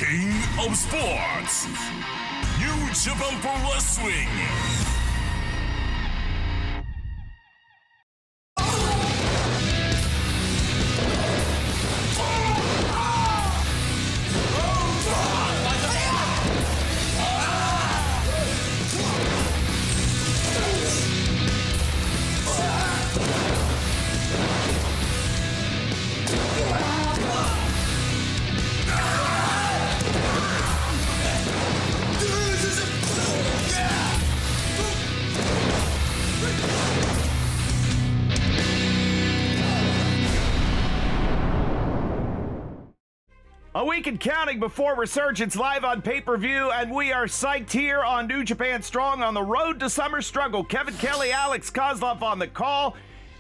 King of Sports, New Japan Pro Wrestling. A week and counting before Resurgence live on pay-per-view, and we are psyched here on New Japan Strong on the road to Summer Struggle. Kevin Kelly, Alex Kozlov on the call.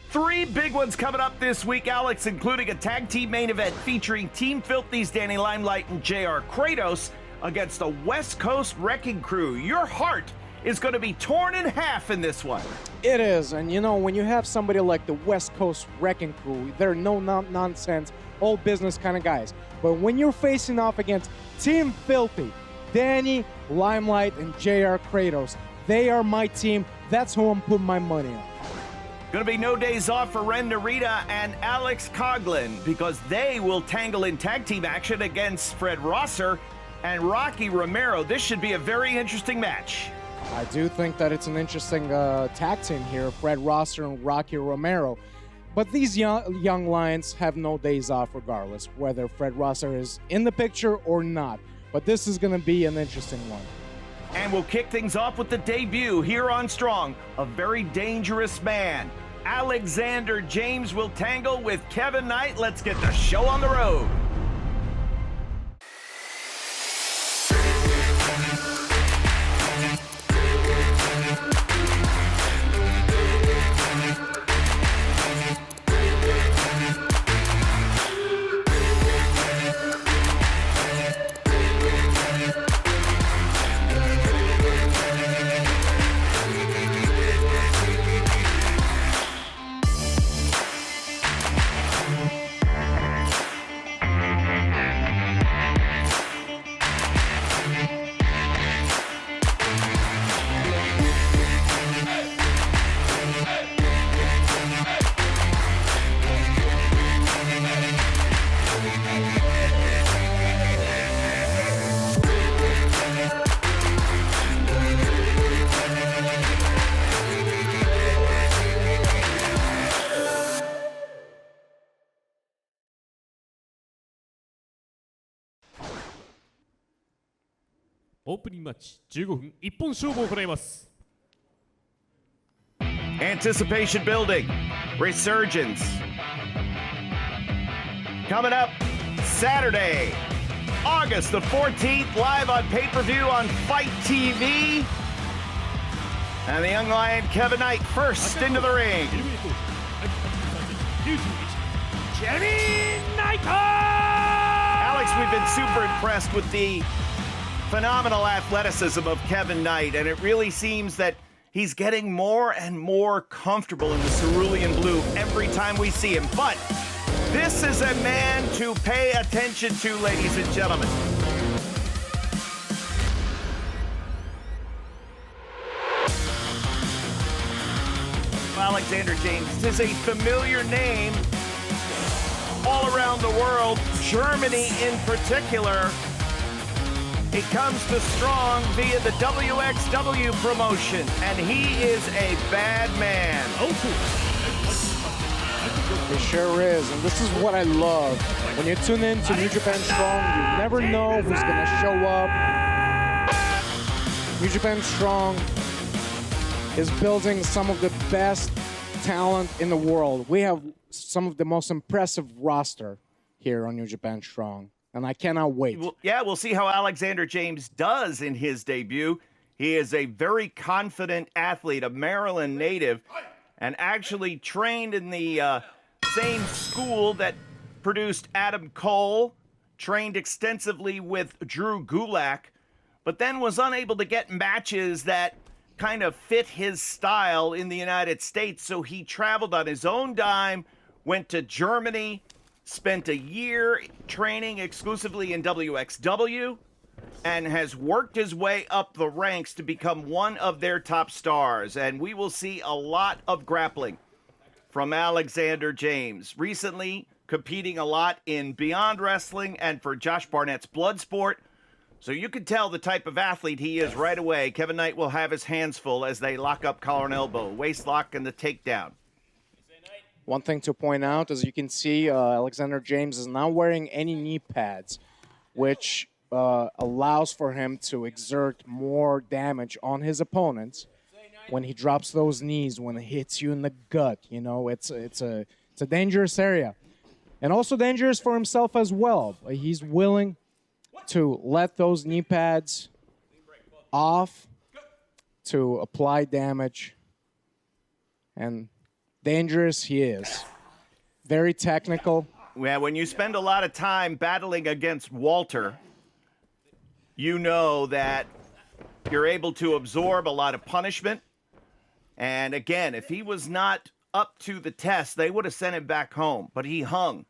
Three big ones coming up this week, Alex, including a tag team main event featuring Team Filthy's Danny Limelight and JR Kratos against the West Coast Wrecking Crew. Your heart is going to be torn in half in this one. It is, and you know, when you have somebody like the West Coast Wrecking Crew, they're no-nonsense, all business kind of guys. But when you're facing off against Team Filthy, Danny, Limelight, and JR Kratos, they are my team. That's who I'm putting my money on. Going to be no days off for Ren Narita and Alex Coughlin because they will tangle in tag team action against Fred Rosser and Rocky Romero. This should be a very interesting match. I do think that it's an interesting tag team here, Fred Rosser and Rocky Romero. But these young lions have no days off regardless, whether Fred Rosser is in the picture or not. But this is going to be an interesting one. And we'll kick things off with the debut here on Strong. A very dangerous man. Alexander James will tangle with Kevin Knight. Let's get the show on the road. Opening match 15分一本勝負を行います。 Anticipation building. Resurgence. Coming up Saturday, August the 14th, live on pay-per-view on FITE TV. And the young lion Kevin Knight first into the ring. Kevin Knight! Alex, we've been super impressed with the phenomenal athleticism of Kevin Knight, and it really seems that he's getting more and more comfortable in the cerulean blue every time we see him. But this is a man to pay attention to, ladies and gentlemen. Alexander James is a familiar name all around the world, Germany in particular. He comes to Strong via the WXW promotion, and he is a bad man. He sure is, and this is what I love. When you tune in to New Japan Strong, you never know who's going to show up. New Japan Strong is building some of the best talent in the world. We have some of the most impressive roster here on New Japan Strong. And I cannot wait. We'll see how Alexander James does in his debut. He is a very confident athlete, a Maryland native, and actually trained in the same school that produced Adam Cole, trained extensively with Drew Gulak, but then was unable to get matches that kind of fit his style in the United States. So he traveled on his own dime, went to Germany, spent a year training exclusively in WXW, and has worked his way up the ranks to become one of their top stars. And we will see a lot of grappling from Alexander James. Recently competing a lot in Beyond Wrestling and for Josh Barnett's Bloodsport. So you can tell the type of athlete he is right away. Kevin Knight will have his hands full as they lock up collar and elbow, waist lock, and the takedown. One thing to point out, as you can see, Alexander James is not wearing any knee pads, which allows for him to exert more damage on his opponents when he drops those knees, when it hits you in the gut. You know, it's a dangerous area. And also dangerous for himself as well. He's willing to let those knee pads off to apply damage. And dangerous he is. Very technical. Yeah, when you spend a lot of time battling against Walter, you know that you're able to absorb a lot of punishment. And again, if he was not up to the test, they would have sent him back home. But he hung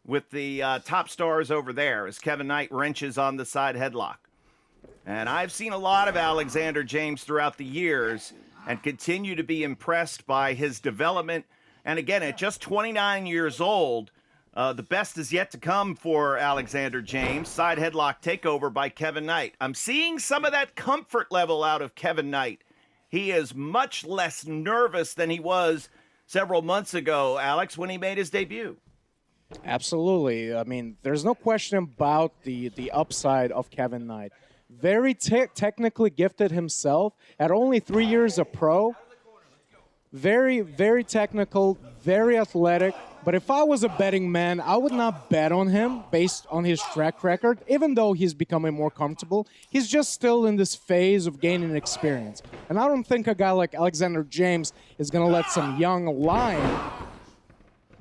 with the top stars over there as Kevin Knight wrenches on the side headlock. And I've seen a lot of Alexander James throughout the years and continue to be impressed by his development. And again, at just 29 years old, the best is yet to come for Alexander James. Side headlock takeover by Kevin Knight. I'm seeing some of that comfort level out of Kevin Knight. He is much less nervous than he was several months ago, Alex, when he made his debut. Absolutely. I mean, there's no question about the upside of Kevin Knight. Very technically gifted himself. At only 3 years of pro. Very, very technical, very athletic. But if I was a betting man, I would not bet on him based on his track record, even though he's becoming more comfortable. He's just still in this phase of gaining experience. And I don't think a guy like Alexander James is going to let some young lion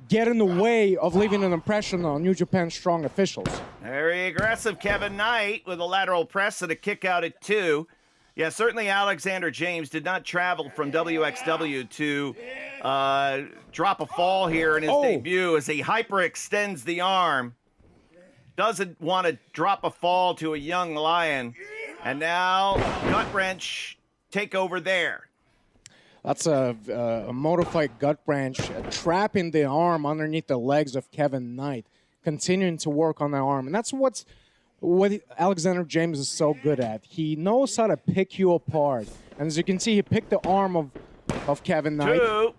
get in the way of leaving an impression on New Japan Strong officials. Very aggressive Kevin Knight with a lateral press and a kick out at 2. Yeah, certainly Alexander James did not travel from WXW to drop a fall here in his debut as he hyperextends the arm. Doesn't want to drop a fall to a young lion. And now gut wrench take over there. That's a modified gut wrench, trapping the arm underneath the legs of Kevin Knight, continuing to work on the arm. And that's what Alexander James is so good at. He knows how to pick you apart. And as you can see, he picked the arm of Kevin Knight. 2.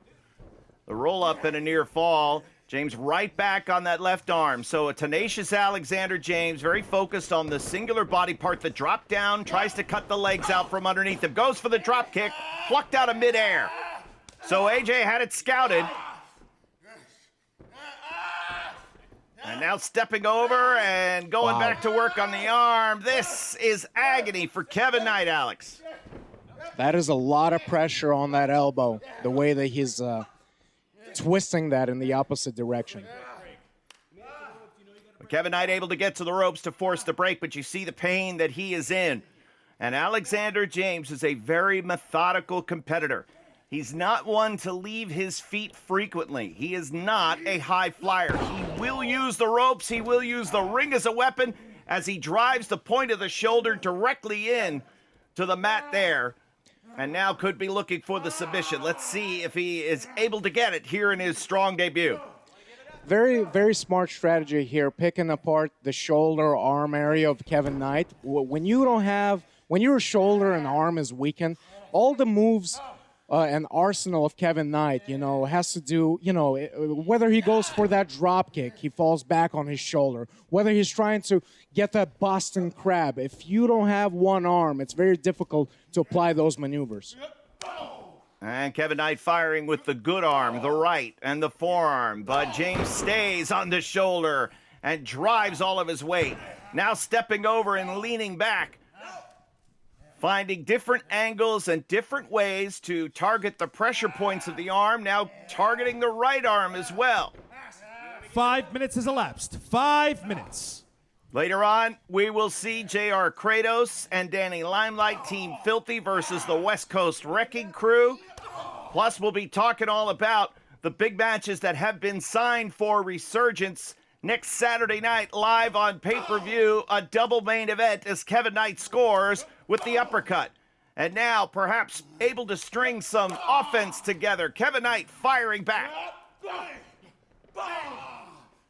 The roll-up and a near fall. James right back on that left arm. So a tenacious Alexander James, very focused on the singular body part that dropped down, tries to cut the legs out from underneath him, goes for the drop kick, plucked out of midair. So AJ had it scouted. And now stepping over and going back to work on the arm. This is agony for Kevin Knight, Alex. That is a lot of pressure on that elbow, the way that he's twisting that in the opposite direction. Kevin Knight able to get to the ropes to force the break, but you see the pain that he is in. And Alexander James is a very methodical competitor. He's not one to leave his feet frequently. He is not a high flyer. He will use the ropes. He will use the ring as a weapon as he drives the point of the shoulder directly in to the mat there. And now could be looking for the submission. Let's see if he is able to get it here in his strong debut. Very, very smart strategy here, picking apart the shoulder, arm area of Kevin Knight. When your shoulder and arm is weakened, all the moves and arsenal of Kevin Knight, has to do, whether he goes for that drop kick, he falls back on his shoulder, whether he's trying to get that Boston Crab. If you don't have one arm, it's very difficult to apply those maneuvers. And Kevin Knight firing with the good arm, the right, and the forearm. But James stays on the shoulder and drives all of his weight. Now stepping over and leaning back. Finding different angles and different ways to target the pressure points of the arm. Now targeting the right arm as well. 5 minutes has elapsed. 5 minutes. Later on, we will see JR Kratos and Danny Limelight, Team Filthy versus the West Coast Wrecking Crew. Plus, we'll be talking all about the big matches that have been signed for Resurgence. next Saturday night live on pay-per-view, a double main event as Kevin Knight scores with the uppercut. And now perhaps able to string some offense together. Kevin Knight firing back.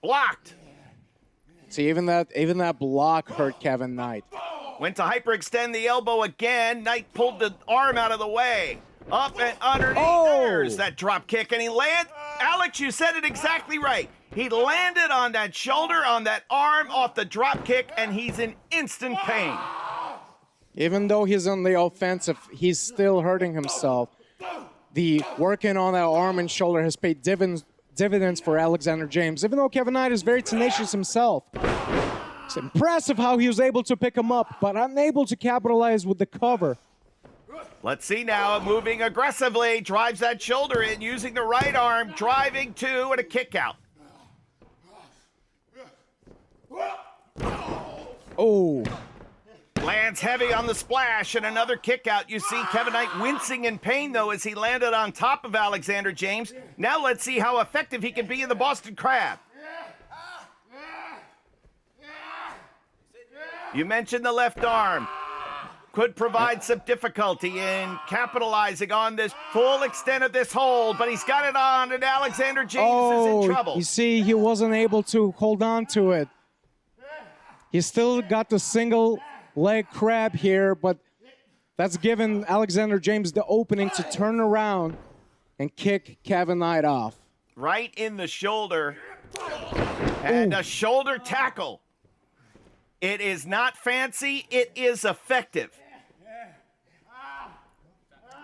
Blocked. See, even that block hurt Kevin Knight. Went to hyperextend the elbow again. Knight pulled the arm out of the way. Up and underneath. There's that drop kick, and he landed. Alex, you said it exactly right. He landed on that shoulder, on that arm, off the drop kick, and he's in instant pain. Even though he's on the offensive, he's still hurting himself. The working on that arm and shoulder has paid dividends for Alexander James, even though Kevin Knight is very tenacious himself. It's impressive how he was able to pick him up, but unable to capitalize with the cover. Let's see now, moving aggressively, drives that shoulder in, using the right arm, driving to, and a kick out. Oh. Lands heavy on the splash, and another kick out. You see Kevin Knight wincing in pain, though, as he landed on top of Alexander James. Now let's see how effective he can be in the Boston Crab. You mentioned the left arm. Could provide some difficulty in capitalizing on this full extent of this hold, but he's got it on, and Alexander James is in trouble. You see, he wasn't able to hold on to it. He still got the single leg crab here, but that's given Alexander James the opening to turn around and kick Kevin Knight off. Right in the shoulder, and a shoulder tackle. It is not fancy, it is effective.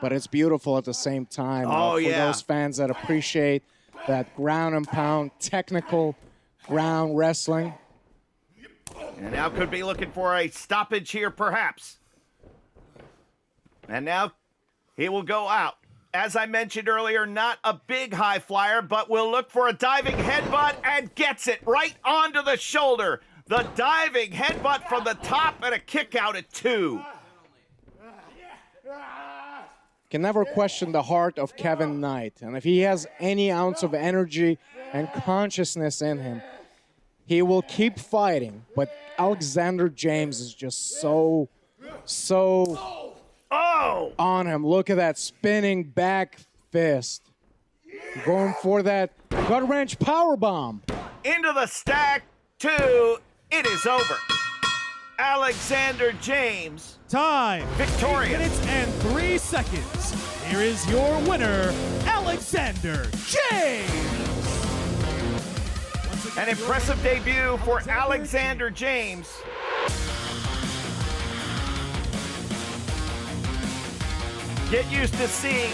But it's beautiful at the same time. For those fans that appreciate that ground and pound, technical ground wrestling. And now could be looking for a stoppage here, perhaps. And now he will go out. As I mentioned earlier, not a big high flyer, but will look for a diving headbutt and gets it right onto the shoulder. The diving headbutt from the top and a kick out at 2. Can never question the heart of Kevin Knight. And if he has any ounce of energy and consciousness in him, he will keep fighting. But Alexander James is just so on him. Look at that spinning back fist. Going for that gut wrench power bomb. Into the stack, 2. It is over. Alexander James. Time. Victorious. 8 minutes and 3 seconds. Here is your winner, Alexander James. An impressive debut for Alexander James. Get used to seeing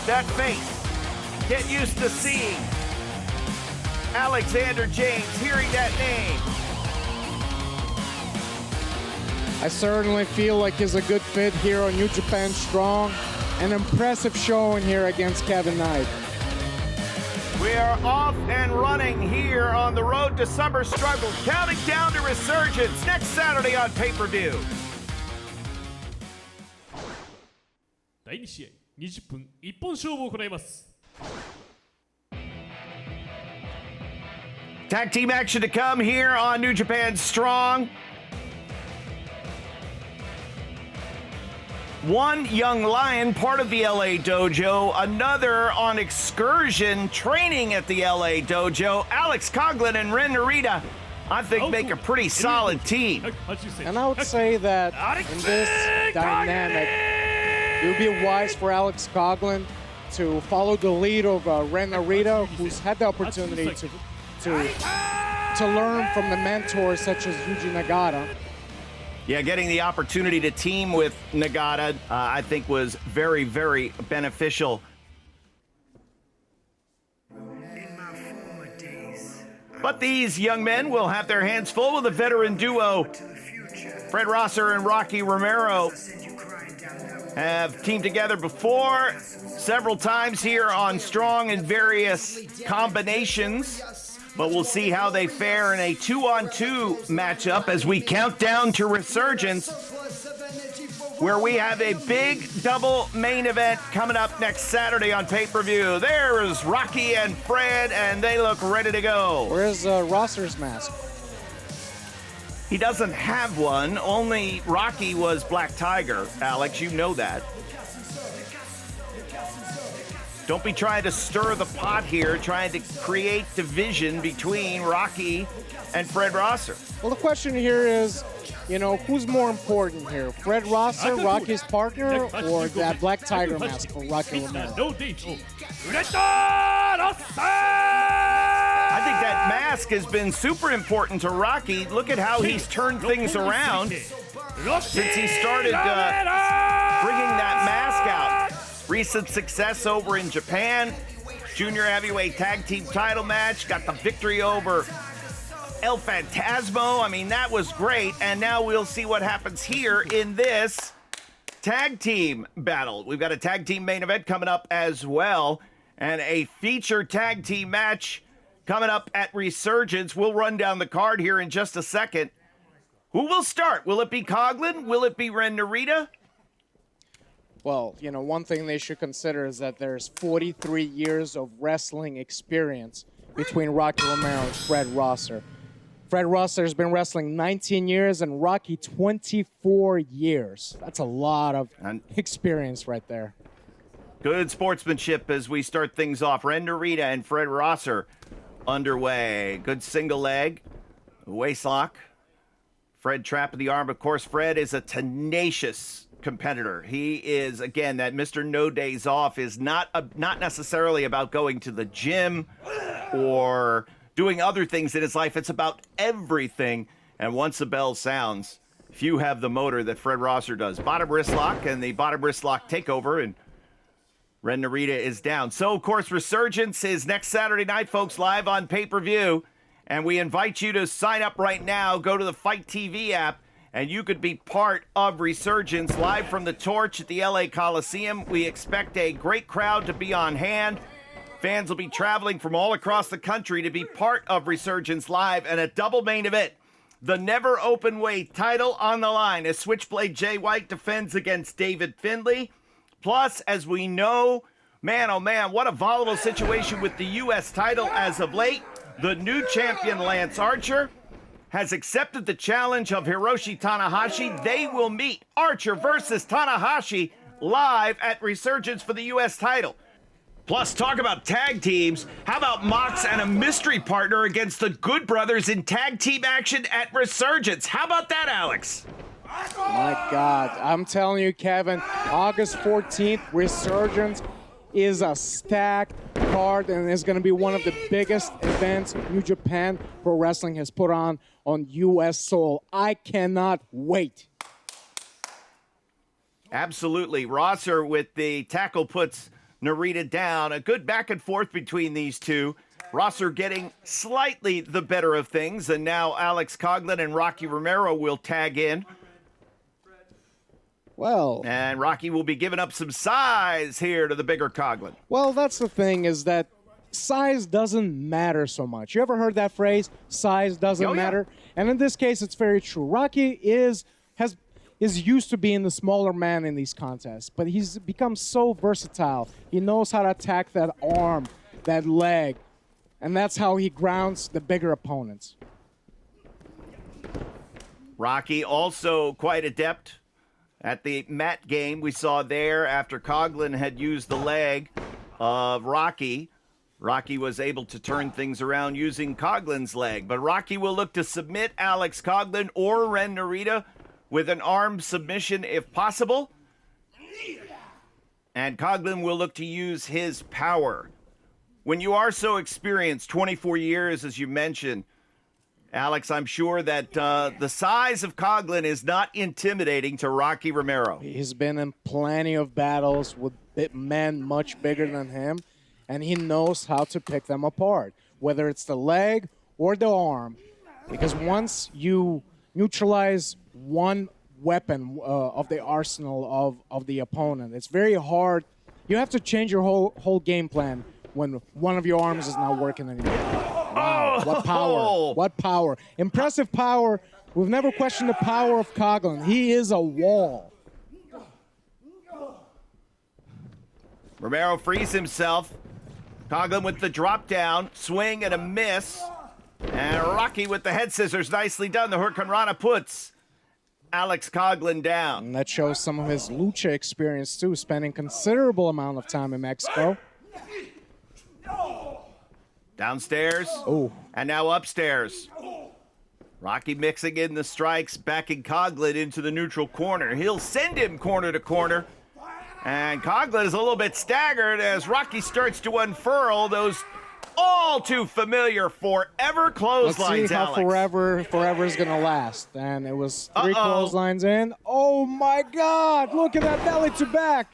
that face. Get used to seeing Alexander James, hearing that name. I certainly feel like he's a good fit here on New Japan Strong. An impressive showing here against Kevin Knight. We are off and running here on the road to Summer Struggle, counting down to Resurgence next Saturday on pay-per-view. 第2試合20分一本勝負を行います。 Tag team action to come here on New Japan Strong. One young lion, part of the LA Dojo, another on excursion training at the LA Dojo. Alex Coughlin and Ren Narita, I think, make a pretty solid team. And I would say that in this dynamic, it would be wise for Alex Coughlin to follow the lead of Ren Narita, who's had the opportunity to learn from the mentors such as Yuji Nagata. Yeah, getting the opportunity to team with Nagata, I think, was very, very beneficial. But these young men will have their hands full with the veteran duo. Fred Rosser and Rocky Romero have teamed together before, several times here on Strong in various combinations. But we'll see how they fare in a 2-on-2 matchup as we count down to Resurgence. where we have a big double main event coming up next Saturday on pay-per-view. There is Rocky and Fred, and they look ready to go. Where's Rosser's mask? He doesn't have one. Only Rocky was Black Tiger, Alex. You know that. Don't be trying to stir the pot here, trying to create division between Rocky and Fred Rosser. Well, the question here is, who's more important here? Fred Rosser, Rocky's partner, or that Black Tiger mask for Rocky Romero? No date. I think that mask has been super important to Rocky. Look at how he's turned things around since he started bringing that mask out. Recent success over in Japan. Junior heavyweight tag team title match. Got the victory over El Fantasmo. I mean, that was great. And now we'll see what happens here in this tag team battle. We've got a tag team main event coming up as well. And a feature tag team match coming up at Resurgence. We'll run down the card here in just a second. Who will start? Will it be Coughlin? Will it be Ren Narita? Well, one thing they should consider is that there's 43 years of wrestling experience between Rocky Romero and Fred Rosser. Fred Rosser has been wrestling 19 years and Rocky 24 years. That's a lot of experience right there. Good sportsmanship as we start things off. Ren Narita and Fred Rosser underway. Good single leg. Waist lock. Fred trapping the arm. Of course, Fred is a tenacious competitor. He is, again, that Mr. No Days Off is not necessarily about going to the gym or doing other things in his life. It's about everything. And once the bell sounds, few have the motor that Fred Rosser does. Bottom wrist lock and the bottom wrist lock takeover, and Ren Narita is down. So, of course, Resurgence is next Saturday night, folks, live on pay-per-view. And we invite you to sign up right now. Go to the FITE TV app, and you could be part of Resurgence live from the Torch at the LA Coliseum. We expect a great crowd to be on hand. Fans will be traveling from all across the country to be part of Resurgence live, and a double main event. The never open weight title on the line as Switchblade Jay White defends against David Findlay. Plus, as we know, man, oh man, what a volatile situation with the U.S. title as of late. The new champion, Lance Archer, has accepted the challenge of Hiroshi Tanahashi. They will meet Archer versus Tanahashi live at Resurgence for the U.S. title. Plus, talk about tag teams. How about Mox and a mystery partner against the Good Brothers in tag team action at Resurgence? How about that, Alex? My God, I'm telling you, Kevin, August 14th, Resurgence is a stacked card, and it's going to be one of the biggest events New Japan Pro Wrestling has put on U.S. soil. I cannot wait. Absolutely. Rosser with the tackle puts Narita down. A good back and forth between these two. Rosser getting slightly the better of things, and now Alex Coughlin and Rocky Romero will tag in. Well, and Rocky will be giving up some size here to the bigger Coughlin. Well, that's the thing, is that size doesn't matter so much. You ever heard that phrase? Size doesn't matter. And in this case, it's very true. Rocky is used to being the smaller man in these contests, but he's become so versatile. He knows how to attack that arm, that leg, and that's how he grounds the bigger opponents. Rocky also quite adept at the mat game we saw there after Coughlin had used the leg of Rocky. Rocky was able to turn things around using Coughlin's leg. But Rocky will look to submit Alex Coughlin or Ren Narita with an arm submission if possible. And Coughlin will look to use his power. When you are so experienced, 24 years as you mentioned, Alex, I'm sure that the size of Coughlin is not intimidating to Rocky Romero. He's been in plenty of battles with men much bigger than him, and he knows how to pick them apart, whether it's the leg or the arm. Because once you neutralize one weapon of the arsenal of the opponent, it's very hard. You have to change your whole game plan when one of your arms is not working anymore. Wow, what power. What power. Impressive power. We've never questioned the power of Coughlin. He is a wall. Romero frees himself. Coughlin with the drop down, swing and a miss. And Rocky with the head scissors, nicely done. The Hurricane Rana puts Alex Coughlin down. And that shows some of his lucha experience too, spending considerable amount of time in Mexico. Downstairs. Oh. And now upstairs. Rocky mixing in the strikes, backing Coughlin into the neutral corner. He'll send him corner to corner. And Coughlin is a little bit staggered as Rocky starts to unfurl those all too familiar forever clotheslines. Let's see how forever is gonna last. And it was 3 clotheslines in. Oh my God! Look at that belly to back.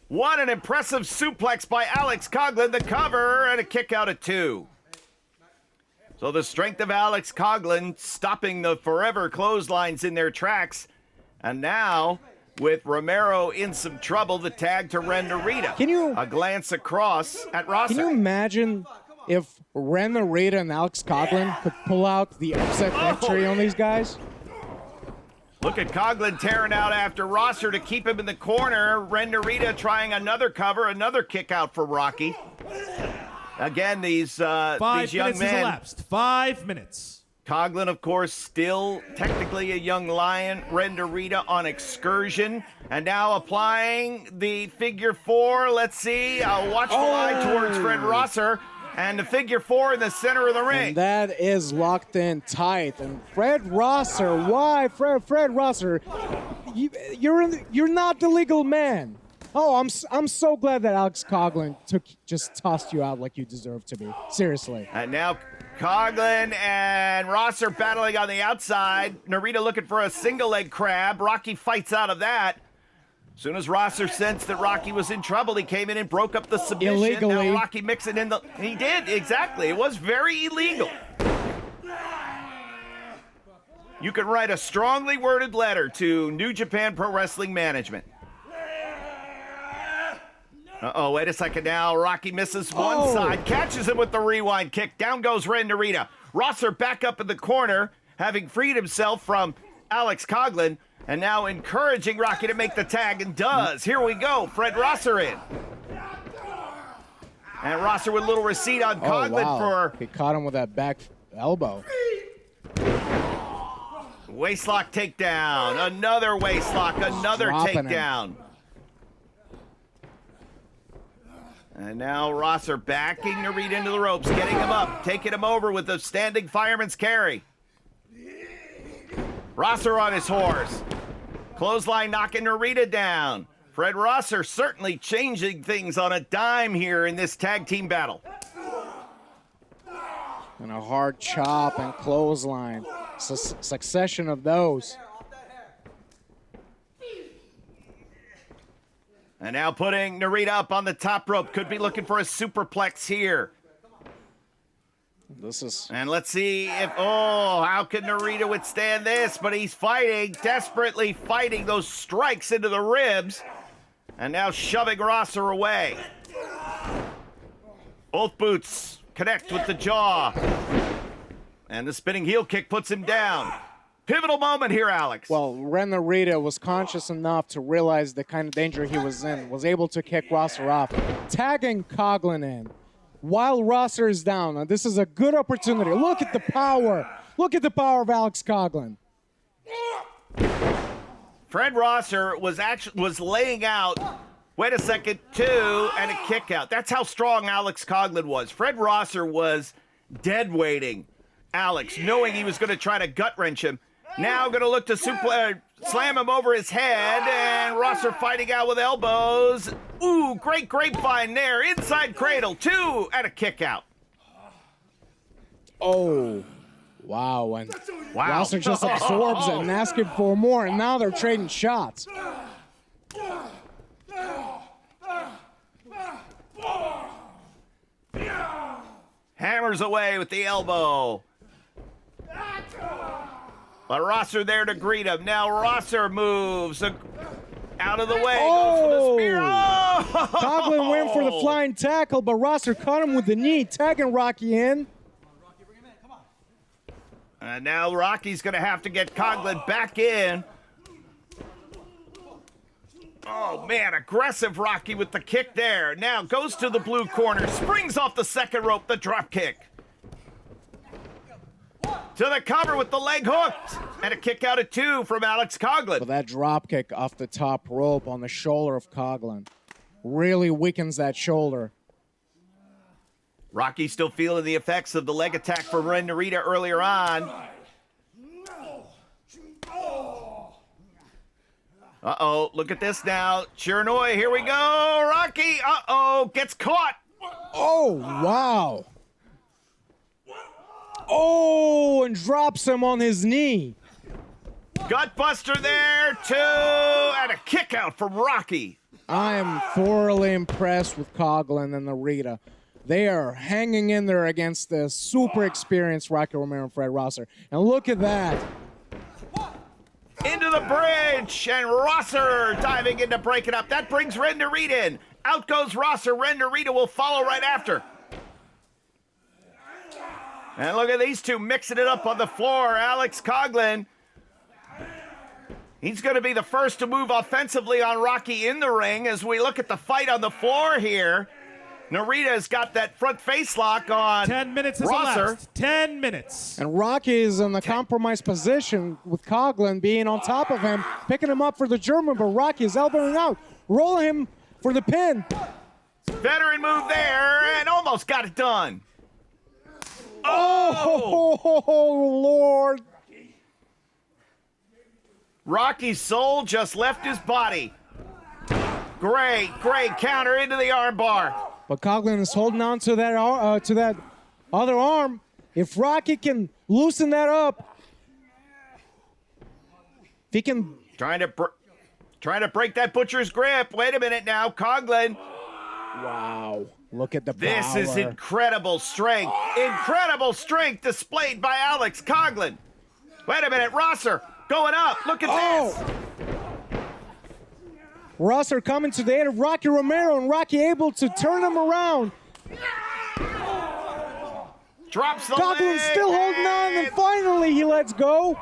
What an impressive suplex by Alex Coughlin. The cover and a kick out at 2. So the strength of Alex Coughlin stopping the forever clotheslines in their tracks. And now, with Romero in some trouble, the tag to Ren Narita. A glance across at Rosser. Can you imagine if Ren Narita and Alex Coughlin could pull out the upset victory on these guys? Look at Coughlin tearing out after Rosser to keep him in the corner. Ren Narita trying another cover, another kick out for Rocky. Again, these young men. 5 minutes has elapsed. 5 minutes. Coughlin, of course, still technically a young lion. Ren Narita on excursion. And now applying the figure 4. Let's see. A watchful eye towards Fred Rosser. And the figure 4 in the center of the ring. And that is locked in tight. And Fred Rosser, why? Fred Rosser, you're not the legal man. Oh, I'm so glad that Alex Coughlin just tossed you out like you deserve to be. Seriously. And now Coughlin and Rosser battling on the outside. Narita looking for a single leg crab. Rocky fights out of that. As soon as Rosser sensed that Rocky was in trouble, he came in and broke up the submission. Illegally. Now Rocky mixing in the... He did, exactly. It was very illegal. You can write a strongly worded letter to New Japan Pro Wrestling Management. Uh-oh, wait a second now. Rocky misses one side, catches him with the rewind kick. Down goes Ren Narita. Rosser back up in the corner, having freed himself from Alex Coughlin, and now encouraging Rocky to make the tag, and does. Here we go. Fred Rosser in. And Rosser with a little receipt on Coughlin for... He caught him with that back elbow. Waistlock takedown. Another waistlock. Another takedown. And now Rosser backing Narita into the ropes, getting him up, taking him over with a standing fireman's carry. Rosser on his horse. Clothesline knocking Narita down. Fred Rosser certainly changing things on a dime here in this tag team battle. And a hard chop and clothesline. Succession of those. And now putting Narita up on the top rope. Could be looking for a superplex here. And let's see if, how can Narita withstand this? But he's fighting, desperately fighting those strikes into the ribs. And now shoving Rosser away. Both boots connect with the jaw. And the spinning heel kick puts him down. Pivotal moment here, Alex. Well, Ren Narita was conscious enough to realize the kind of danger he was in, was able to kick Rosser off, tagging Coughlin in while Rosser is down. Now, this is a good opportunity. Look at the power. Look at the power of Alex Coughlin. Fred Rosser was laying out, wait a second, 2 and a kick out. That's how strong Alex Coughlin was. Fred Rosser was dead weighting Alex, knowing he was going to try to gut wrench him. Now going to look to slam him over his head, and Rosser fighting out with elbows. Ooh, great grapevine there. Inside cradle, 2 and a kick out. Oh, wow. And Rosser just absorbs it and asking for more, and now they're trading shots. Hammers away with the elbow. But Rosser there to greet him. Now Rosser moves out of the way. Goes for the spear. Oh! Coughlin went for the flying tackle, but Rosser caught him with the knee, tagging Rocky in. And now Rocky's going to have to get Coughlin back in. Oh, man, aggressive Rocky with the kick there. Now goes to the blue corner, springs off the second rope, the drop kick. To the cover with the leg hooked. And a kick out at 2 from Alex Coughlin. But that drop kick off the top rope on the shoulder of Coughlin really weakens that shoulder. Rocky still feeling the effects of the leg attack from Ren Narita earlier on. Uh-oh, look at this now. Chirinoi, here we go. Rocky, uh-oh, gets caught. Oh, wow. Oh, and drops him on his knee. Gutbuster there, 2, and a kick out from Rocky. I am thoroughly impressed with Coughlin and Narita. They are hanging in there against the super experienced Rocky Romero and Fred Rosser. And look at that. Into the bridge, and Rosser diving in to break it up. That brings Ren Narita in. Out goes Rosser. Ren Narita will follow right after. And look at these two mixing it up on the floor. Alex Coughlin, he's going to be the first to move offensively on Rocky in the ring as we look at the fight on the floor here. Narita's got that front face lock on 10 minutes is Rosser. elapsed. 10 minutes. And Rocky is in the compromised position with Coughlin being on top of him, picking him up for the German, but Rocky is elbowing out, rolling him for the pin. Veteran move there, and almost got it done. Oh, Lord. Rocky's soul just left his body. Great counter into the armbar. But Coughlin is holding on to that other arm. If Rocky can loosen that up, if he can... Trying to break that butcher's grip. Wait a minute now, Coughlin. Wow. Look at the This power. is incredible strength. Incredible strength displayed by Alex Coughlin. Wait a minute, Rosser going up. Look at this. Rosser coming to the aid of Rocky Romero, and Rocky able to turn him around. Drops the Coughlin leg. still holding on, and finally he lets go.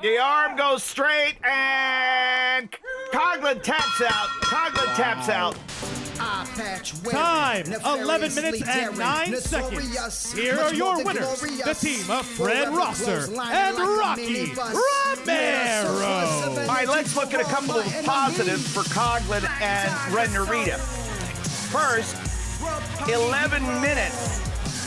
The arm goes straight, and Coughlin taps out. Coughlin taps out. Time, 11 minutes and 9 seconds. Here are your winners, the team of Fred Rosser and Rocky Romero. All right, let's look at a couple of positives for Coughlin and Ren Narita. First, 11 minutes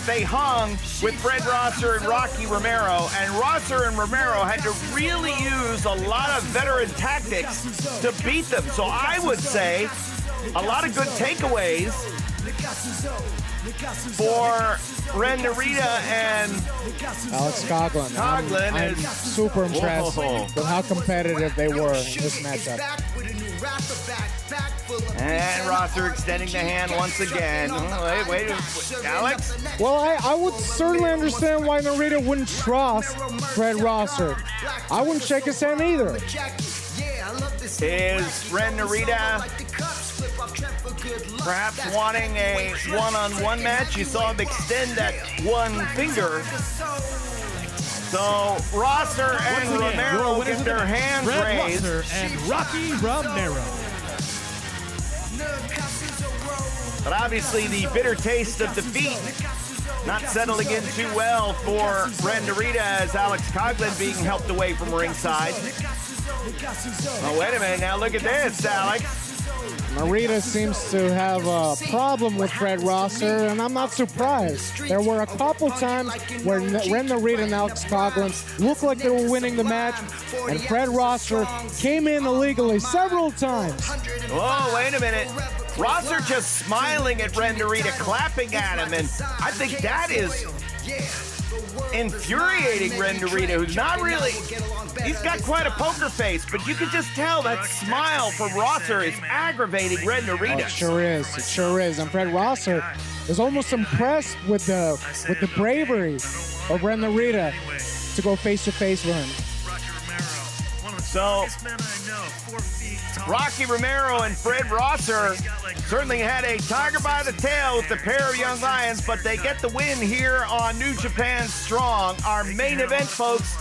they hung with Fred Rosser and Rocky Romero, and Rosser and Romero had to really use a lot of veteran tactics to beat them. So I would say a lot of good takeaways for Ren Narita and Alex Coughlin. Coughlin I'm is super impressed with how competitive they were in this matchup. And Rosser extending the hand once again. Wait, Alex? Well, I would certainly understand why Narita wouldn't trust Fred Rosser. I wouldn't shake his hand either. Is Ren Narita perhaps wanting a one-on-one match? You saw him extend that one finger. So Rosser and Romero get their hands Fred raised. Rosser and Rocky Romero. But obviously the bitter taste of defeat not settling in too well for Ren Narita as Alex Coughlin being helped away from ringside. Oh, wait a minute. Now look at this, Alex. Narita seems to have a problem with Fred Rosser, and I'm not surprised. There were a couple times where Ren Narita and Alex Coughlin looked like they were winning the match, and Fred Rosser came in illegally several times. Oh, wait a minute. Rosser just smiling at Ren Narita, clapping at him, and I think that is infuriating Ren Narita, who's not really, he's got quite a poker face, but you can just tell that smile from Rosser is aggravating Ren Narita. It sure is. It sure is. And Fred Rosser is almost impressed with the bravery of Ren Narita to go face to face with him. So, Rocky Romero and Fred Rosser certainly had a tiger by the tail with the pair of young lions, but they get the win here on New Japan Strong. Our main event, folks,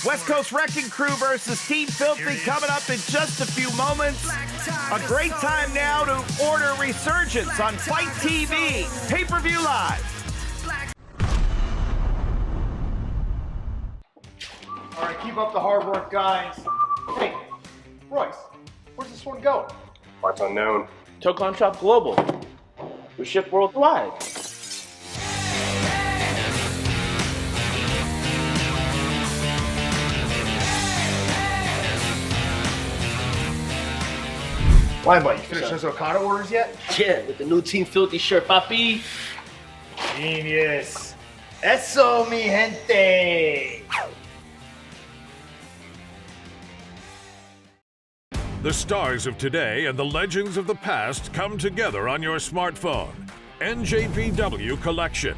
West Coast Wrecking Crew versus Team Filthy coming up in just a few moments. A great time now to order Resurgence on FITE TV. Pay-per-view live. All right, keep up the hard work, guys. Hey, Royce, where's this one going? Parts unknown. Tocon Shop Global. We ship worldwide. Limelight, you finished those Okada orders yet? Yeah, with the new Team Filthy shirt, papi. Genius. Eso, mi gente. The stars of today and the legends of the past come together on your smartphone. NJPW Collection.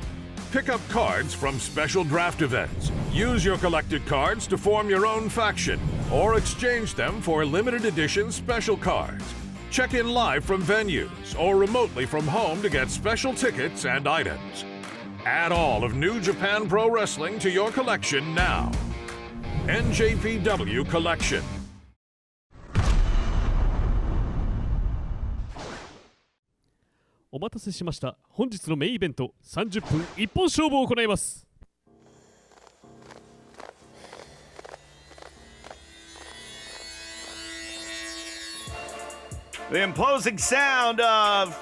Pick up cards from special draft events. Use your collected cards to form your own faction or exchange them for limited edition special cards. Check in live from venues or remotely from home to get special tickets and items. Add all of New Japan Pro Wrestling to your collection now. NJPW Collection. お待たせしました。本日のメインイベント30分一本勝負を行います。The imposing sound of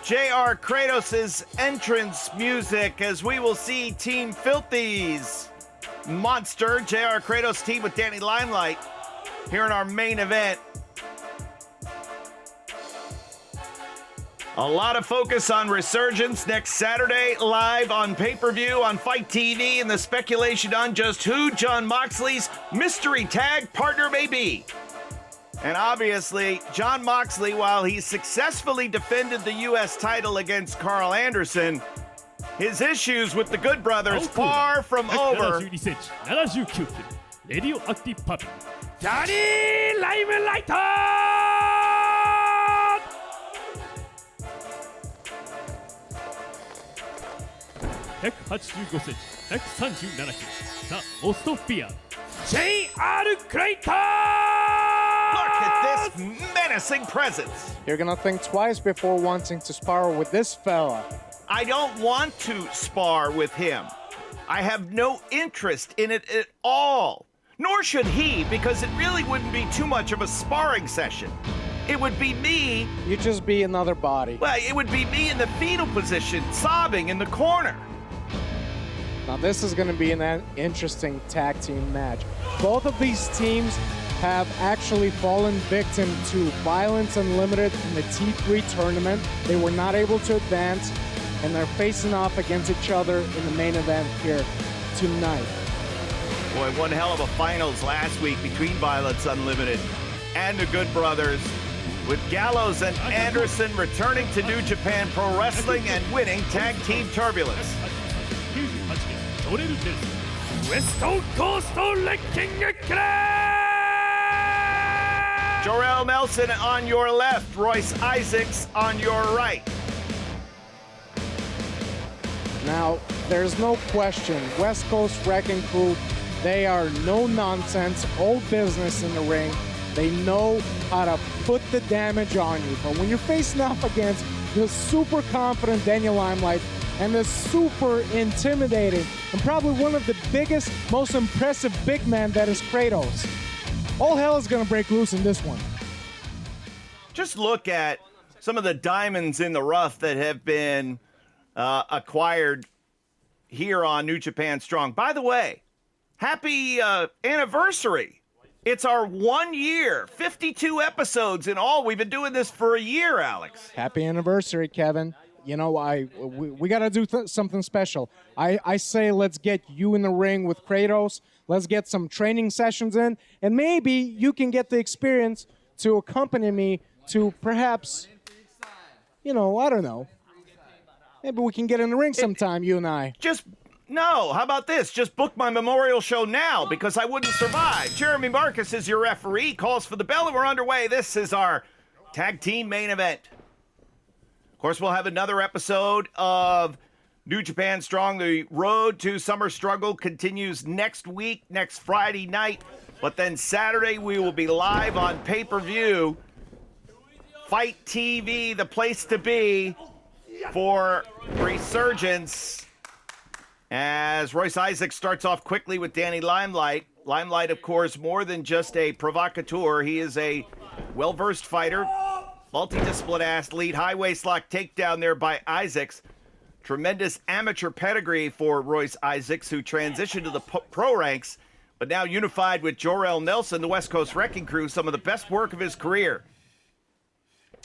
JR Kratos' entrance music as we will see Team Filthy's monster JR Kratos team with Danny Limelight here in our main event. A lot of focus on Resurgence next Saturday, live on pay-per-view on FITE TV, and the speculation on just who Jon Moxley's mystery tag partner may be. And obviously, Jon Moxley, while he successfully defended the U.S. title against Carl Anderson, his issues with the Good Brothers far from over. 72センチ、79キロ、レディオアクティブパピー、ダニー・ライムライト185センチ、137キロ、ザ・モストフィア、JR クレイター Look at this menacing presence. You're gonna think twice before wanting to spar with this fella. I don't want to spar with him. I have no interest in it at all. Nor should he, because it really wouldn't be too much of a sparring session. It would be me. You'd just be another body. Well, it would be me in the fetal position, sobbing in the corner. Now this is going to be an interesting tag team match. Both of these teams have actually fallen victim to Violence Unlimited in the T3 tournament. They were not able to advance, and they're facing off against each other in the main event here tonight. Boy, one hell of a finals last week between Violence Unlimited and the Good Brothers, with Gallows and Anderson returning to New Japan Pro Wrestling and winning Tag Team Turbulence. ジョレル・ネルソン、ウエストコーストレッキングクレー Jorel Nelson on your left, Royce Isaacs on your right. Now, there's no question, West Coast Wrecking Crew, they are no nonsense, old business in the ring. They know how to put the damage on you. But when you're facing off against the super confident Daniel Limelight and the super intimidating and probably one of the biggest, most impressive big men that is Kratos, all hell is going to break loose in this one. Just look at some of the diamonds in the rough that have been acquired here on New Japan Strong. By the way, happy anniversary. It's our 1 year, 52 episodes in all. We've been doing this for a year, Alex. Happy anniversary, Kevin. You know, we got to do something special. I say let's get you in the ring with Kratos. Let's get some training sessions in. And maybe you can get the experience to accompany me to perhaps, you know, I don't know. Maybe we can get in the ring sometime, you and I. No, how about this? Just book my memorial show now because I wouldn't survive. Jeremy Marcus is your referee, calls for the bell, and we're underway. This is our tag team main event. Of course, we'll have another episode of New Japan Strong, the road to Summer Struggle continues next week, next Friday night. But then Saturday, we will be live on pay-per-view. FITE TV, the place to be for Resurgence. As Royce Isaacs starts off quickly with Danny Limelight. Limelight, of course, more than just a provocateur. He is a well-versed fighter, multidisciplinary athlete, high waist lock takedown there by Isaacs. Tremendous amateur pedigree for Royce Isaacs, who transitioned to the pro ranks, but now unified with Jor-El Nelson, the West Coast Wrecking Crew, some of the best work of his career.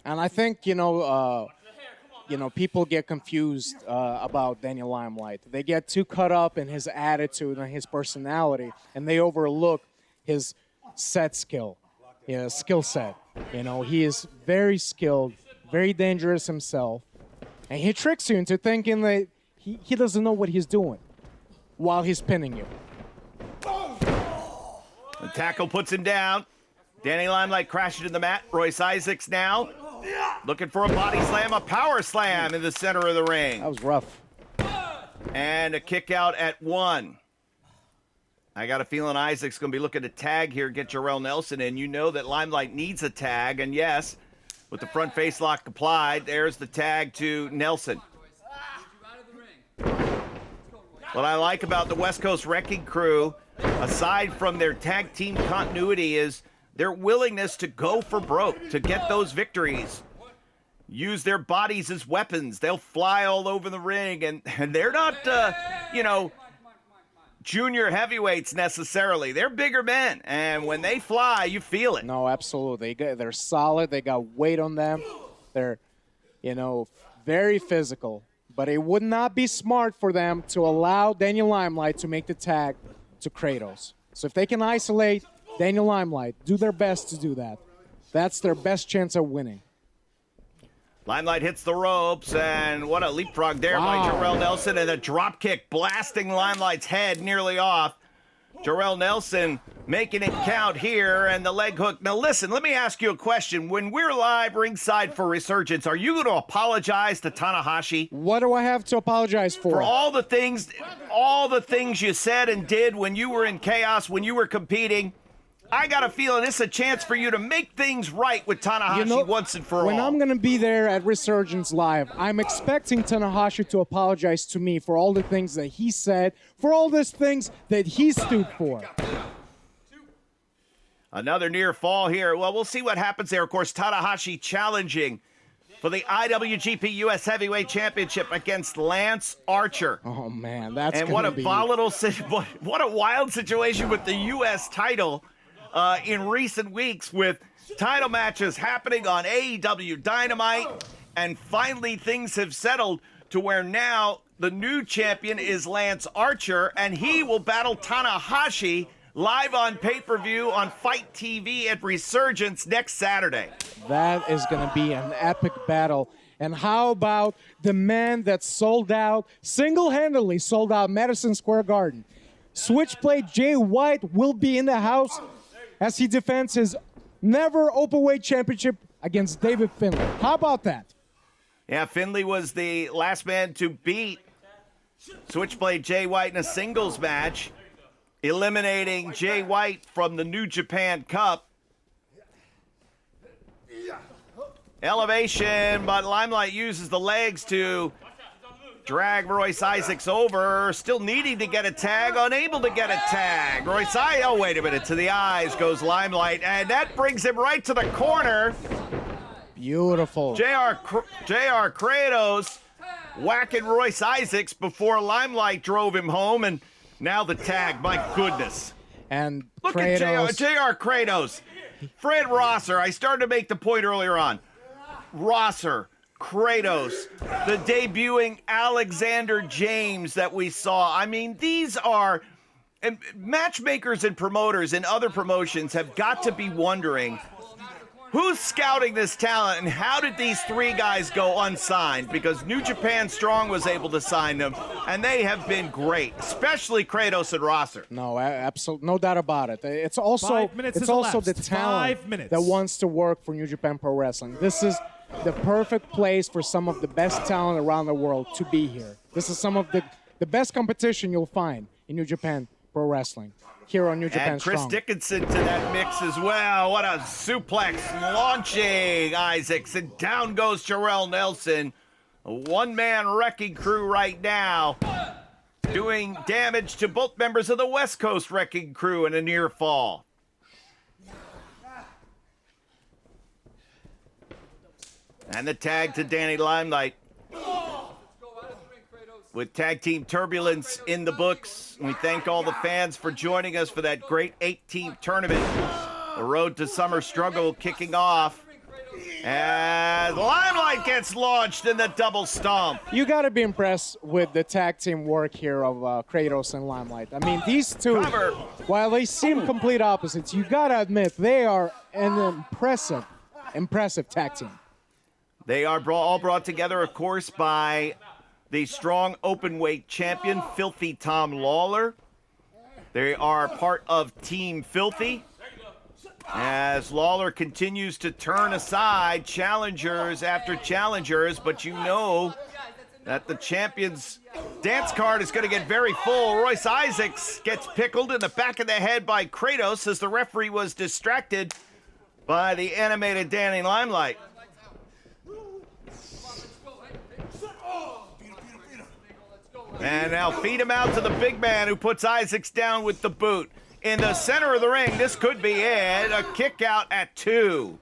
And I think, people get confused about Daniel Limelight. They get too caught up in his attitude and his personality, and they overlook his skill set. He is very skilled, very dangerous himself, and he tricks you into thinking that he doesn't know what he's doing while he's pinning you. The tackle puts him down. Danny Limelight crashes to the mat. Royce Isaacs now looking for a body slam, a power slam in the center of the ring. That was rough. And a kick out at 1. I got a feeling Isaac's going to be looking to tag here, get Jor-El Nelson in. You know that Limelight needs a tag, and yes, with the front face lock applied, there's the tag to Nelson. What I like about the West Coast Wrecking Crew, aside from their tag team continuity, is their willingness to go for broke, to get those victories. Use their bodies as weapons. They'll fly all over the ring, and they're not, junior heavyweights necessarily. They're bigger men, and when they fly, you feel it. No, absolutely. They're solid. They got weight on them. They're, very physical. But it would not be smart for them to allow Daniel Limelight to make the tag to Kratos. So if they can isolate Daniel Limelight, do their best to do that. That's their best chance of winning. Limelight hits the ropes, and what a leapfrog there by Jor-El Nelson, and a drop kick blasting Limelight's head nearly off. Jor-El Nelson making it count here, and the leg hook. Now listen, let me ask you a question. When we're live ringside for Resurgence, are you going to apologize to Tanahashi? What do I have to apologize for? For all the things you said and did when you were in Chaos, when you were competing. I got a feeling this is a chance for you to make things right with Tanahashi once and for all. When I'm going to be there at Resurgence Live, I'm expecting Tanahashi to apologize to me for all the things that he said, for all these things that he stood for. Another near fall here. Well, we'll see what happens there. Of course, Tanahashi challenging for the IWGP US Heavyweight Championship against Lance Archer. Oh, man, that's and what a volatile, what a wild situation with the US title. In recent weeks, with title matches happening on AEW Dynamite, and finally things have settled to where now the new champion is Lance Archer, and he will battle Tanahashi live on pay-per-view on FITE TV at Resurgence next Saturday. That is going to be an epic battle. And how about the man that single-handedly sold out Madison Square Garden? Switchblade Jay White will be in the house as he defends his never openweight championship against David Finlay. How about that? Yeah, Finlay was the last man to beat Switchblade Jay White in a singles match, eliminating Jay White from the New Japan Cup. Elevation, but Limelight uses the legs to drag Royce Isaacs over, still needing to get a tag, unable to get a tag. Royce Isaacs, oh, wait a minute, to the eyes goes Limelight, and that brings him right to the corner. Beautiful. JR Kratos whacking Royce Isaacs before Limelight drove him home, and now the tag, my goodness. And look Kratos. at JR Kratos. Fred Rosser, I started to make the point earlier on. Rosser, Kratos, the debuting Alexander James that we saw. I mean, these are matchmakers and promoters in other promotions have got to be wondering who's scouting this talent and how did these three guys go unsigned? Because New Japan Strong was able to sign them, and they have been great, especially Kratos and Rosser. No, absolutely, no doubt about it. It's also the talent that wants to work for New Japan Pro Wrestling. This is the perfect place for some of the best talent around the world to be here. This is some of the best competition you'll find in New Japan Pro Wrestling here on New Japan And Chris Strong. Dickinson to that mix as well. What a suplex launching Isaacs, and down goes Jarrell Nelson. A one-man wrecking crew right now, doing damage to both members of the West Coast wrecking crew in a near fall. And the tag to Danny Limelight. With Tag Team Turbulence in the books, we thank all the fans for joining us for that great 8-team tournament. The Road to Summer Struggle kicking off as Limelight gets launched in the double stomp. You got to be impressed with the tag team work here of Kratos and Limelight. I mean, these two, while they seem complete opposites, you got to admit they are an impressive tag team. They are all brought together, of course, by the strong openweight champion, Filthy Tom Lawler. They are part of Team Filthy, as Lawler continues to turn aside challengers after challengers, but you know that the champion's dance card is going to get very full. Royce Isaacs gets pickled in the back of the head by Kratos as the referee was distracted by the animated Danny Limelight. And now feed him out to the big man who puts Isaacs down with the boot. In the center of the ring, this could be it. A kick out at 2.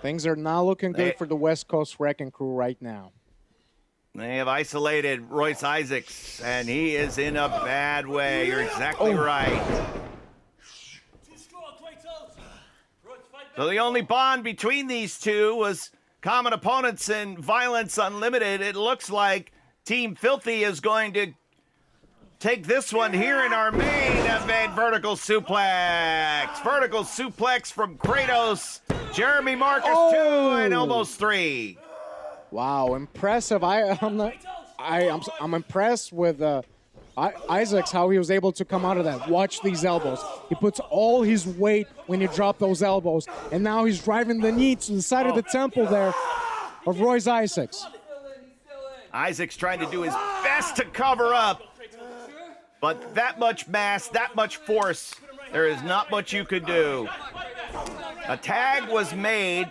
Things are not looking good for the West Coast Wrecking Crew right now. They have isolated Royce Isaacs, and he is in a bad way. You're exactly right. So the only bond between these two was common opponents in Violence Unlimited. It looks like Team Filthy is going to take this one here in our main event. Vertical suplex. Vertical suplex from Kratos. Jeremy Marcus 2 and almost 3. Wow, impressive. I'm impressed with Isaacs, how he was able to come out of that. Watch these elbows. He puts all his weight when you drop those elbows, and now he's driving the knee to the side of the temple there of Royce Isaacs. Isaacs trying to do his best to cover up, but that much mass, that much force, there is not much you could do. A tag was made,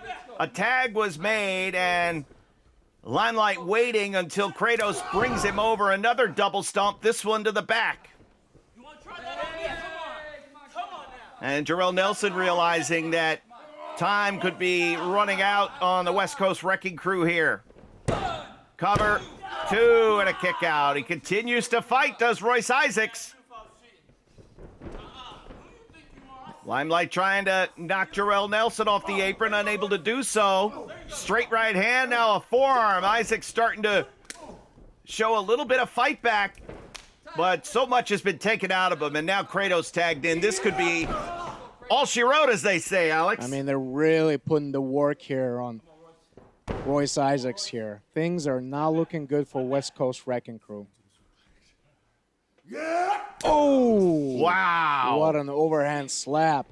and Limelight waiting until Kratos brings him over. Another double stomp, this one to the back. And Jarrell Nelson realizing that time could be running out on the West Coast Wrecking Crew here. Cover, 2 and a kick out. He continues to fight, does Royce Isaacs. Limelight trying to knock Jarrell Nelson off the apron, unable to do so. Straight right hand, now a forearm. Isaac starting to show a little bit of fight back, but so much has been taken out of him, and now Kratos tagged in. This could be all she wrote, as they say, Alex. I mean, they're really putting the work here on Royce Isaacs here. Things are not looking good for West Coast Wrecking Crew. Oh! Wow! What an overhand slap.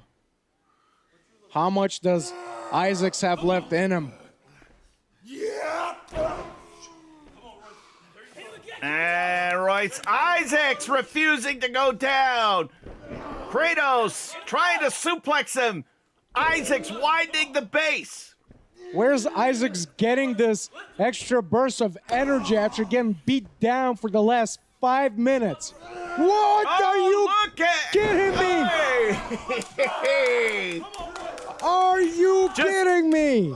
How much does Isaacs have left in him? And Royce Isaacs refusing to go down. Kratos trying to suplex him. Isaacs widening the base. Where's Isaacs getting this extra burst of energy after getting beat down for the last 5 minutes? What are you kidding me? Hey. Are you kidding me?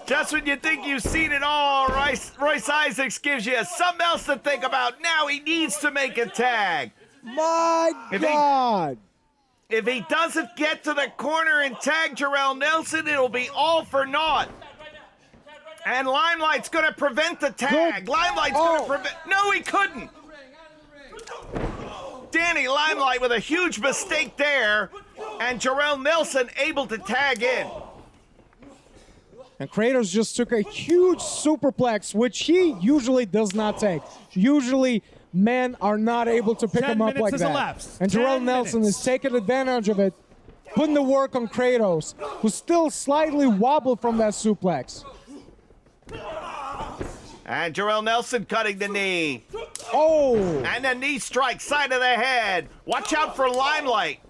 Just when you think you've seen it all, Royce Isaacs gives you something else to think about. Now he needs to make a tag. My God. If he doesn't get to the corner and tag Jarrell Nelson, it'll be all for naught. And Limelight's going to prevent the tag. Limelight's going to prevent... No, he couldn't. Danny Limelight with a huge mistake there, and Jarrell Nelson able to tag in. And Kratos just took a huge superplex, which he usually does not take. Usually, men are not able to pick him up like that. And Jarrell Nelson is taking advantage of it, putting the work on Kratos, who still slightly wobbled from that suplex. And Jarrell Nelson cutting the knee. Oh! And a knee strike, side of the head. Watch out for Limelight.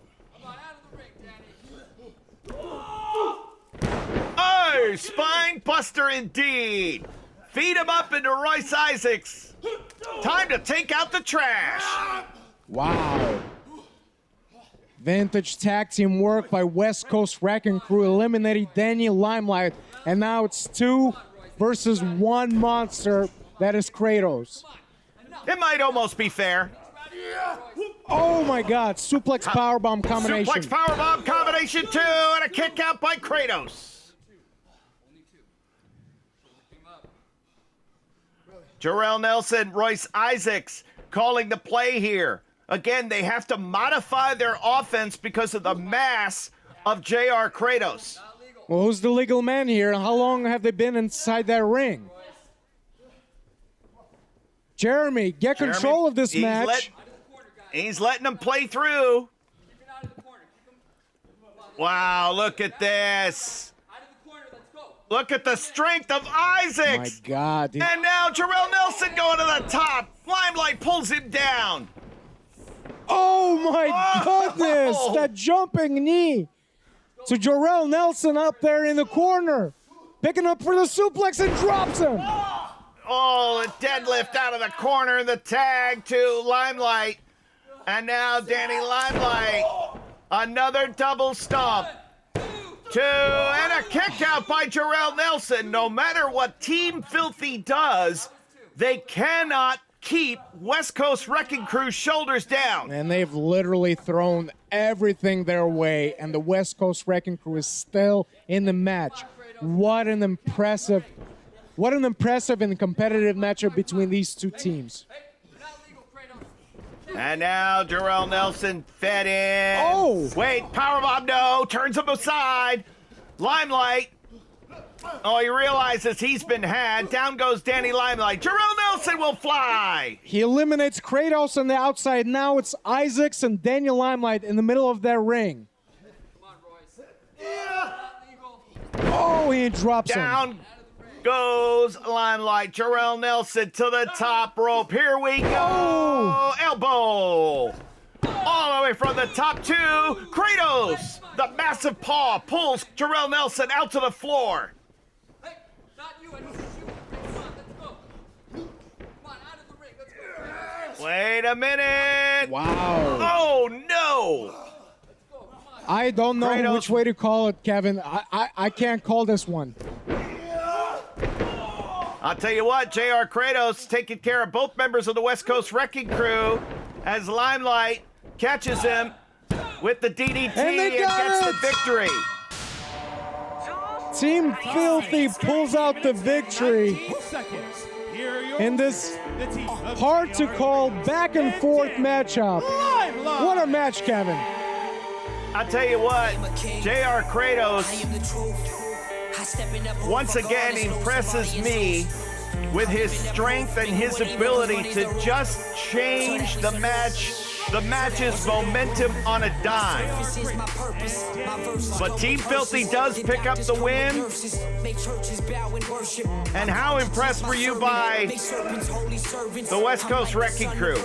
Oh, spine buster indeed. Feed him up into Royce Isaacs. Time to take out the trash. Wow. Vintage tag team work by West Coast Wrecking Crew eliminating Danny Limelight. And now it's 2 versus 1 monster. That is Kratos. It might almost be fair. Oh my God, suplex powerbomb combination. Suplex powerbomb combination 2 and a kick out by Kratos. Jarrell Nelson, Royce Isaacs calling the play here. Again, they have to modify their offense because of the mass of JR Kratos. Well, who's the legal man here? How long have they been inside that ring? Jeremy, get control of this match. He's letting them play through. Wow, look at this. Look at the strength of Isaacs. My God. And now Jarrell Nelson going to the top. Limelight pulls him down. Oh my goodness, that jumping knee. So Jarrell Nelson up there in the corner, picking up for the suplex and drops him. Oh, a deadlift out of the corner, the tag to Limelight. And now Danny Limelight, another double stomp. 2, and a kick out by Jarrell Nelson. No matter what Team Filthy does, they cannot keep West Coast Wrecking Crew's shoulders down. And they've literally thrown everything their way, and the West Coast Wrecking Crew is still in the match. What an impressive and competitive matchup between these two teams. And now Jarrell Nelson fed in. Oh! Wait, powerbomb, no. Turns him aside. Limelight. Oh, he realizes he's been had. Down goes Danny Limelight. Jarrell Nelson will fly. He eliminates Kratos on the outside. Now it's Isaacs and Daniel Limelight in the middle of their ring. Oh, he drops him. Down goes Limelight. Jarrell Nelson to the top rope. Here we go. Oh. Elbow. All the way from the top 2. Kratos. The massive paw pulls Jarrell Nelson out to the floor. Wait a minute. Wow. Oh, no. I don't know Kratos. which way to call it, Kevin. I can't call this one. I'll tell you what, JR Kratos taking care of both members of the West Coast Wrecking Crew as Limelight catches him with the DDT and gets the victory. Team Filthy pulls out the victory in this hard-to-call back-and-forth matchup. What a match, Kevin. I'll tell you what, JR Kratos once again impresses me with his strength and his ability to just change the match's momentum on a dime. But Team Filthy does pick up the win. And how impressed were you by the West Coast Wrecking Crew?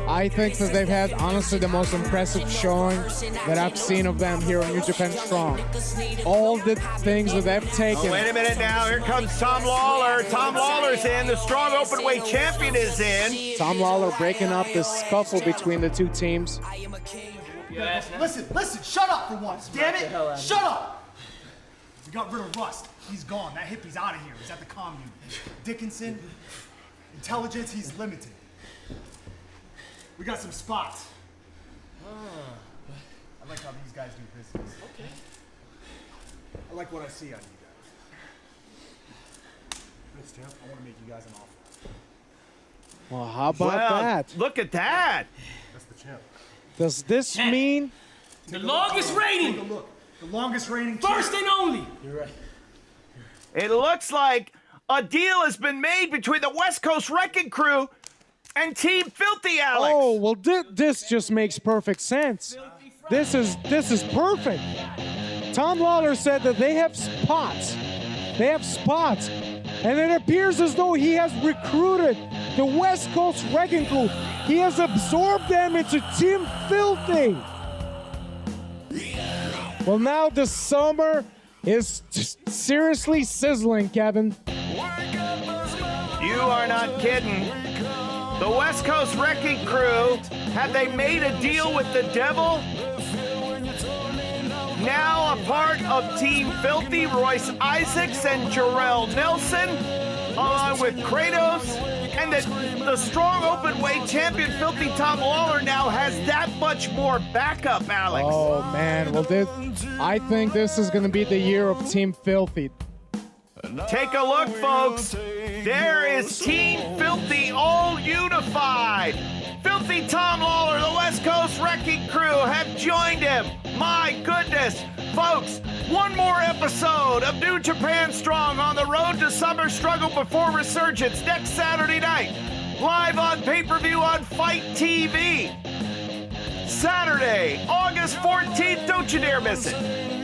I think that they've had, honestly, the most impressive showing that I've seen of them here on New Japan Strong. All the things that they've taken. Oh, wait a minute now. Here comes Tom Lawler. Tom Lawler's in. The strong openweight champion is in. Tom Lawler breaking up the scuffle between the two teams. Listen, shut up for once, damn it! Shut up! We got rid of Rust. He's gone. That hippie's out of here. He's at the commune. Dickinson, intelligence, he's limited. We got some spots. I like how these guys do business. Okay. I like what I see on you guys. Yes, champ. I want to make you guys an offer. Well, how about that? Look at that. That's the champ. Does this mean the longest reigning? Take a look. The longest reigning First champ. and only. You're right. It looks like a deal has been made between the West Coast Wrecking Crew and Team Filthy, Alex. Oh, well, this just makes perfect sense. This is perfect. Tom Lawler said that they have spots. They have spots And it appears as though he has recruited the West Coast Wrecking Crew. He has absorbed them into Team Filthy. Well, now the summer is seriously sizzling, Kevin. You are not kidding. The West Coast Wrecking Crew, have they made a deal with the devil? Now a part of Team Filthy, Royce Isaacs and Jarrell Nelson, along with Kratos, and the strong open-weight champion Filthy Tom Lawler now has that much more backup, Alex. Oh, man. Well, I think this is going to be the year of Team Filthy. Take a look, folks. There is Team Filthy all unified. Filthy Tom Lawler, the West Coast Wrecking Crew have joined him. My goodness. Folks, one more episode of New Japan Strong on the road to Summer Struggle before Resurgence next Saturday night. Live on pay-per-view on FITE TV. Saturday, August 14th. Don't you dare miss it.